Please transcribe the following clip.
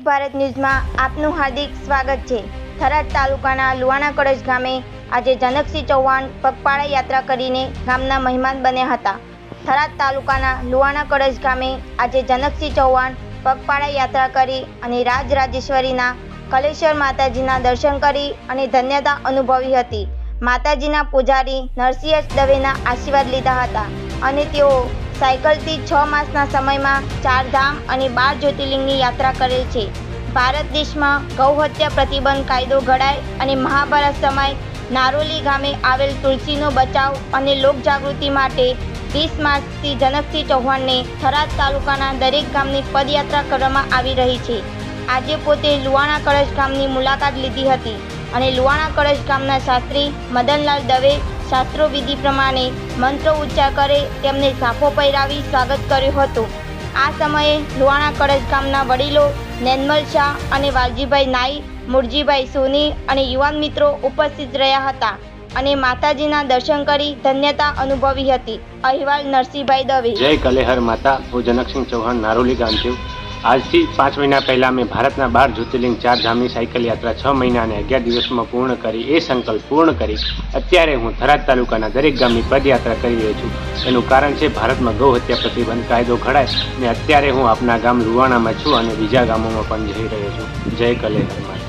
ભારત ન્યૂઝમાં આપનું હાર્દિક સ્વાગત છે। થરાદ તાલુકાના લુવાણા કળશ ગામે આજે જનકસિંહ ચૌહાણ પગપાળા યાત્રા કરીને ગામના મહેમાન બન્યા હતા। થરાદ તાલુકાના લુવાણા કળશ ગામે આજે જનકસિંહ ચૌહાણ પગપાળા યાત્રા કરી અને રાજરાજેશ્વરીના કલેશ્વર માતાજીના દર્શન કરી અને ધન્યતા અનુભવી હતી। માતાજીના પૂજારી નરસિંહ દવેના આશીર્વાદ લીધા હતા અને તેઓ સાયકલથી 6 માસના સમયમાં 4 ધામ અને 12 જ્યોતિર્લિંગની યાત્રા કરેલ છે। ભારત દેશમાં ગૌહત્યા પ્રતિબંધ કાયદો ઘડાય અને મહાભારત સમય નારોલી ગામે આવેલ તુલસીનો બચાવ અને લોકજાગૃતિ માટે 20 માર્ચથી જનકસિંહ ચૌહાણને થરાદ તાલુકાના દરેક ગામની પદયાત્રા કરવામાં આવી રહી છે। આજે પોતે લુવાણા કળશ ગામની મુલાકાત લીધી હતી અને લુવાણા કળશ ગામના શાસ્ત્રી મદનલાલ દવે શાસ્ત્રો વિધિ પ્રમાણે મંત્રો ઉચ્ચાર કરે તેમને સાફો પહેરાવી સ્વાગત કર્યું હતું। આ સમયે લુવાણા કળશ ગામના વડીલો નેનમલ શાહ અને વાલજીભાઈ નાઈ, મુરજીભાઈ સોની અને યુવાન મિત્રો ઉપસ્થિત રહ્યા હતા અને માતાજીના દર્શન કરી ધન્યતા અનુભવી હતી। અહેવાલ નરસિંહભાઈ દવે। જય કલેહર માતા। હું જનકસિંહ ચૌહાણ નારોલી ગામથી। આજથી 5 મહિના પહેલાં મેં ભારતના 12 જ્યોતિર્લિંગ 4 ધામની સાયકલ યાત્રા 6 મહિના અને 11 દિવસમાં પૂર્ણ કરી। એ સંકલ્પ પૂર્ણ કરી અત્યારે હું થરાદ તાલુકાના દરેક ગામની પદયાત્રા કરી રહ્યો છું। એનું કારણ છે ભારતમાં ગૌ હત્યા પ્રતિબંધ કાયદો ઘડાય ને અત્યારે હું આપના ગામ લુવાણામાં છું અને બીજા ગામોમાં પણ જઈ રહ્યો છું। જય કલેહર માતા।